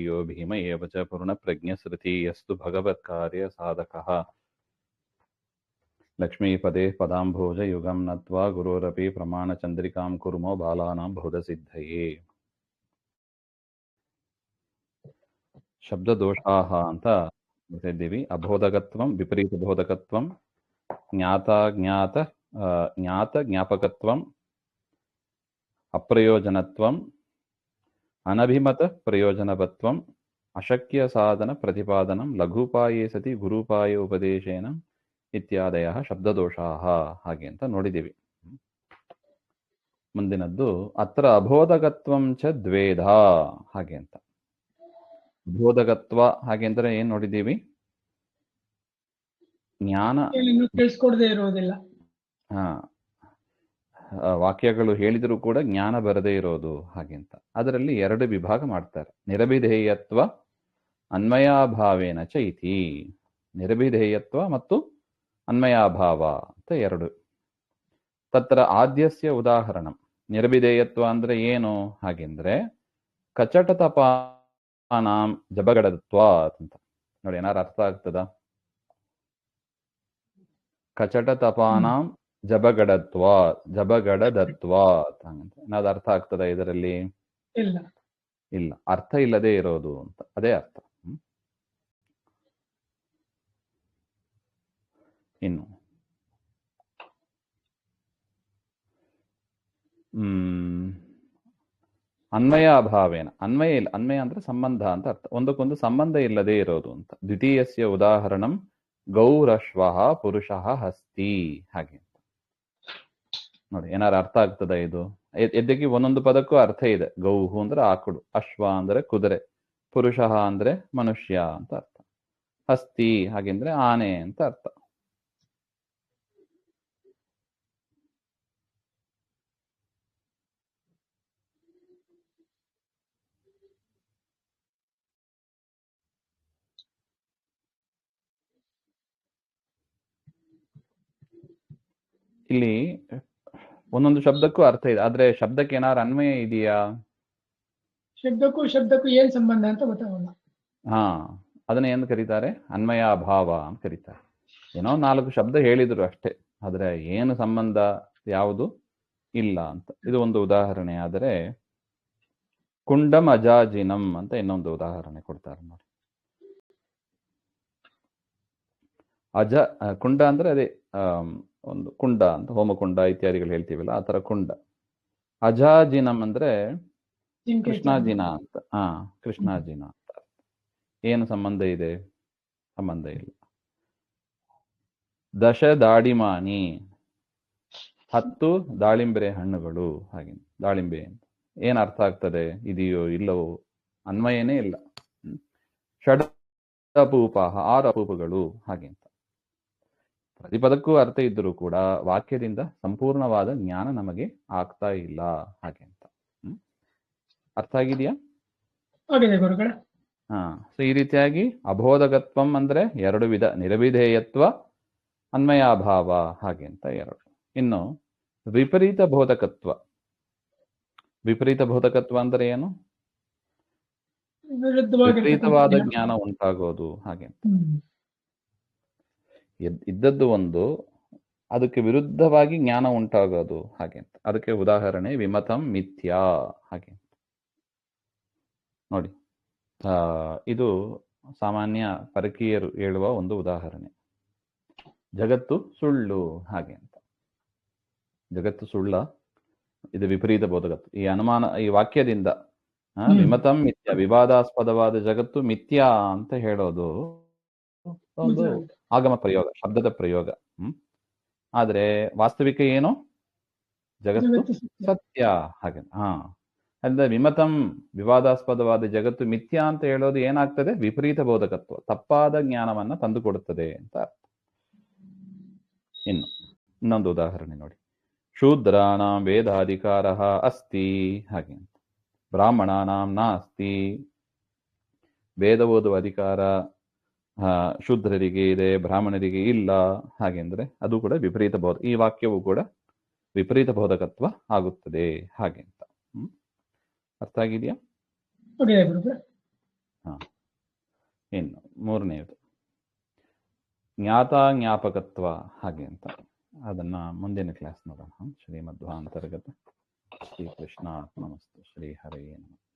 यो भीम एव च पूर्णप्रज्ञश्रुति यस्तु भगवत्कार्यसाधकः लक्ष्मीपदे पदाम्भोजयुगं नत्वा गुरोरपि प्रमाणचन्द्रिकां कुर्मो बालानां बोधसिद्धये शब्ददोषाः ಅಂತ ಹೇಳ್ತಿದ್ದೀವಿ. ಅಬೋಧಕತ್ವಂ ವಿಪರೀತಬೋಧಕತ್ವಂ ಜ್ಞಾತ ಜ್ಞಾಪಕತ್ವಂ ಅಪ್ರಯೋಜನತ್ವಂ ಅನಭಿಮತ ಪ್ರಯೋಜನವತ್ವಂ ಅಶಕ್ಯ ಸಾಧನ ಪ್ರತಿಪಾದನಂ ಲಘೂಪಾಯೇ ಸತಿ ಗುರುಪಾಯ ಉಪದೇಶೇನ ಇತ್ಯಾದಯ ಶಬ್ದದೋಷಾಹ ಹಾಗೆ ಅಂತ ನೋಡಿದ್ದೀವಿ. ಮುಂದಿನದ್ದು ಅತ್ರ ಅಬೋಧಕತ್ವಂ ಚ ದ್ವೇಧ ಹಾಗೆ ಅಂತ. ಬೋಧಕತ್ವ ಹಾಗೆ ಅಂದ್ರೆ ಏನ್ ನೋಡಿದ್ದೀವಿ? ಜ್ಞಾನ ತಿಳಿಸ್ಕೊಡದೆ ಇರೋದಿಲ್ಲ. ವಾಕ್ಯಗಳು ಹೇಳಿದರೂ ಕೂಡ ಜ್ಞಾನ ಬರದೇ ಇರೋದು ಹಾಗೆಂತ. ಅದರಲ್ಲಿ ಎರಡು ವಿಭಾಗ ಮಾಡ್ತಾರೆ. ನಿರಭಿಧೇಯತ್ವ ಅನ್ವಯಾಭಾವೇನ ಚ ಇತಿ. ನಿರಭಿಧೇಯತ್ವ ಮತ್ತು ಅನ್ವಯಾಭಾವ ಅಂತ ಎರಡು. ತತ್ರ ಆದ್ಯಸ್ಯ ಉದಾಹರಣಂ. ನಿರಭಿಧೇಯತ್ವ ಅಂದ್ರೆ ಏನು ಹಾಗೆಂದ್ರೆ ಕಚಟತಪಾನಾಂ ಜಬಗಡತ್ವ ಅಂತ. ನೋಡಿ, ಏನಾರು ಅರ್ಥ ಆಗ್ತದ? ಕಚಟತಪಾನಾಂ ಜಬಗಡತ್ವ ಏನಾದ್ರು ಅರ್ಥ ಆಗ್ತದ ಇದರಲ್ಲಿ? ಇಲ್ಲ, ಅರ್ಥ ಇಲ್ಲದೆ ಇರೋದು ಅಂತ, ಅದೇ ಅರ್ಥ. ಇನ್ನು ಅನ್ವಯ ಅಭಾವೇನ. ಅನ್ವಯ ಇಲ್ಲ, ಅನ್ವಯ ಅಂದ್ರೆ ಸಂಬಂಧ ಅಂತ ಅರ್ಥ. ಒಂದಕ್ಕೊಂದು ಸಂಬಂಧ ಇಲ್ಲದೆ ಇರೋದು ಅಂತ. ದ್ವಿತೀಯಸ್ಯ ಉದಾಹರಣಂ ಗೌರಶ್ವಃ ಪುರುಷಃ ಹಸ್ತಿ ಹಾಗೆ. ನೋಡಿ, ಏನಾರು ಅರ್ಥ ಆಗ್ತದ ಇದು? ಎದ್ದಕ್ಕೆ ಒಂದೊಂದು ಪದಕ್ಕೂ ಅರ್ಥ ಇದೆ. ಗೌಹು ಅಂದ್ರೆ ಆಕಳು, ಅಶ್ವ ಅಂದ್ರೆ ಕುದುರೆ, ಪುರುಷಃ ಅಂದ್ರೆ ಮನುಷ್ಯ ಅಂತ ಅರ್ಥ, ಹಸ್ತಿ ಹಾಗೆಂದ್ರೆ ಆನೆ ಅಂತ ಅರ್ಥ. ಇಲ್ಲಿ ಒಂದೊಂದು ಶಬ್ದಕ್ಕೂ ಅರ್ಥ ಇದೆ, ಆದ್ರೆ ಶಬ್ದಕ್ಕೆ ಏನಾರು ಅನ್ವಯ ಇದೆಯಾ? ಶಬ್ದಕ್ಕೂ ಏನ್ ಸಂಬಂಧ ಅಂತ ಗೊತ್ತಾಗಲ್ಲ. ಅದನ್ನ ಏನು ಕರೀತಾರೆ? ಅನ್ವಯಾಭಾವ ಅಂತ ಕರೀತಾರೆ. ಏನೋ 4 ಶಬ್ದ ಹೇಳಿದ್ರು ಅಷ್ಟೇ, ಆದ್ರೆ ಏನು ಸಂಬಂಧ ಯಾವುದು ಇಲ್ಲ ಅಂತ. ಇದು ಒಂದು ಉದಾಹರಣೆ. ಆದರೆ ಕುಂಡಂ ಅಜಾಜಿನಂ ಅಂತ ಇನ್ನೊಂದು ಉದಾಹರಣೆ ಕೊಡ್ತಾರೆ ನೋಡಿ. ಕುಂಡ ಅಂದ್ರೆ ಅದೇ ಒಂದು ಕುಂಡ ಅಂತ, ಹೋಮಕುಂಡ ಇತ್ಯಾದಿಗಳು ಹೇಳ್ತೀವಲ್ಲ, ಆ ತರ ಕುಂಡ. ಅಜಾಜಿನಂ ಅಂದ್ರೆ ಕೃಷ್ಣಾಜಿನ ಅಂತ. ಕೃಷ್ಣಾಜಿನ ಅಂತ. ಏನು ಸಂಬಂಧ ಇದೆ? ಸಂಬಂಧ ಇಲ್ಲ. ದಶ ದಾಳಿಮಾನಿ 10 ದಾಳಿಂಬೆ ಹಣ್ಣುಗಳು ಹಾಗೆ. ದಾಳಿಂಬೆ ಅಂತ ಏನ್ ಅರ್ಥ ಆಗ್ತದೆ? ಇದೆಯೋ ಇಲ್ಲವೋ? ಅನ್ವಯನೇ ಇಲ್ಲ. ಷಡ್ ಅಪೂಪಾಹ 6 ಅಪೂಪಗಳು ಹಾಗೆ ಅಂತ. ಪ್ರತಿಪದಕ್ಕೂ ಅರ್ಥ ಇದ್ದರೂ ಕೂಡ ವಾಕ್ಯದಿಂದ ಸಂಪೂರ್ಣವಾದ ಜ್ಞಾನ ನಮಗೆ ಆಗ್ತಾ ಇಲ್ಲ ಹಾಗೆ ಅಂತ. ಅರ್ಥ ಆಗಿದೆಯಾ? ಸೊ ಈ ರೀತಿಯಾಗಿ ಅಬೋಧಕತ್ವಂ ಅಂದ್ರೆ 2 ವಿಧ, ನಿರಭಿಧೇಯತ್ವ, ಅನ್ವಯಾಭಾವ ಹಾಗೆ ಅಂತ 2. ಇನ್ನು ವಿಪರೀತ ಬೋಧಕತ್ವ. ವಿಪರೀತ ಬೋಧಕತ್ವ ಅಂದ್ರೆ ಏನು? ವಿಪರೀತವಾದ ಜ್ಞಾನ ಉಂಟಾಗೋದು ಹಾಗೆ ಅಂತ. ಇದ್ದದ್ದು ಒಂದು, ಅದಕ್ಕೆ ವಿರುದ್ಧವಾಗಿ ಜ್ಞಾನ ಉಂಟಾಗೋದು ಹಾಗೆ ಅಂತ. ಅದಕ್ಕೆ ಉದಾಹರಣೆ ವಿಮತಂ ಮಿಥ್ಯಾ ಹಾಗೆ. ನೋಡಿ, ಇದು ಸಾಮಾನ್ಯ ಪರಕೀಯರು ಹೇಳುವ ಒಂದು ಉದಾಹರಣೆ. ಜಗತ್ತು ಸುಳ್ಳು ಹಾಗೆ ಅಂತ. ಜಗತ್ತು ಸುಳ್ಳ, ಇದು ವಿಪರೀತ ಬೋಧಕತ್ವ. ಈ ಅನುಮಾನ, ಈ ವಾಕ್ಯದಿಂದ ವಿಮತಂ ಮಿಥ್ಯಾ, ವಿವಾದಾಸ್ಪದವಾದ ಜಗತ್ತು ಮಿಥ್ಯಾ ಅಂತ ಹೇಳೋದು ಒಂದು ಆಗಮ ಪ್ರಯೋಗ, ಶಬ್ದದ ಪ್ರಯೋಗ. ಆದ್ರೆ ವಾಸ್ತವಿಕ ಏನು? ಜಗತ್ತು ಸತ್ಯ ಹಾಗೆ. ಅಂದ್ರೆ ವಿಮತಂ, ವಿವಾದಾಸ್ಪದವಾದ ಜಗತ್ತು ಮಿಥ್ಯಾ ಅಂತ ಹೇಳೋದು ಏನಾಗ್ತದೆ? ವಿಪರೀತ ಬೋಧಕತ್ವ, ತಪ್ಪಾದ ಜ್ಞಾನವನ್ನ ತಂದುಕೊಡುತ್ತದೆ ಅಂತ ಅರ್ಥ. ಇನ್ನೊಂದು ಉದಾಹರಣೆ ನೋಡಿ. ಶೂದ್ರಾಣಾಂ ವೇದಾಧಿಕಾರ ಅಸ್ತಿ ಹಾಗೆ ಅಂತ. ಬ್ರಾಹ್ಮಣಾನಾಂ ನಾಸ್ತಿ. ವೇದ ಓದುವ ಅಧಿಕಾರ ಶೂದ್ರರಿಗೆ ಇದೆ, ಬ್ರಾಹ್ಮಣರಿಗೆ ಇಲ್ಲ ಹಾಗೆಂದ್ರೆ ಅದು ಕೂಡ ವಿಪರೀತ ಬೋಧ. ಈ ವಾಕ್ಯವು ಕೂಡ ವಿಪರೀತ ಬೋಧಕತ್ವ ಆಗುತ್ತದೆ ಹಾಗೆ ಅಂತ. ಅರ್ಥ ಆಗಿದೆಯಾ? ಇನ್ನು ಮೂರನೆಯದು ಜ್ಞಾತ ಜ್ಞಾಪಕತ್ವ ಹಾಗೆ ಅಂತ. ಅದನ್ನ ಮುಂದಿನ ಕ್ಲಾಸ್ ನೋಡೋಣ. ಶ್ರೀಮಧ್ವ ಅಂತರ್ಗತ ಶ್ರೀ ಕೃಷ್ಣಾರ್ಪಣಮಸ್ತು. ಶ್ರೀ ಹರೇ ನಮಃ.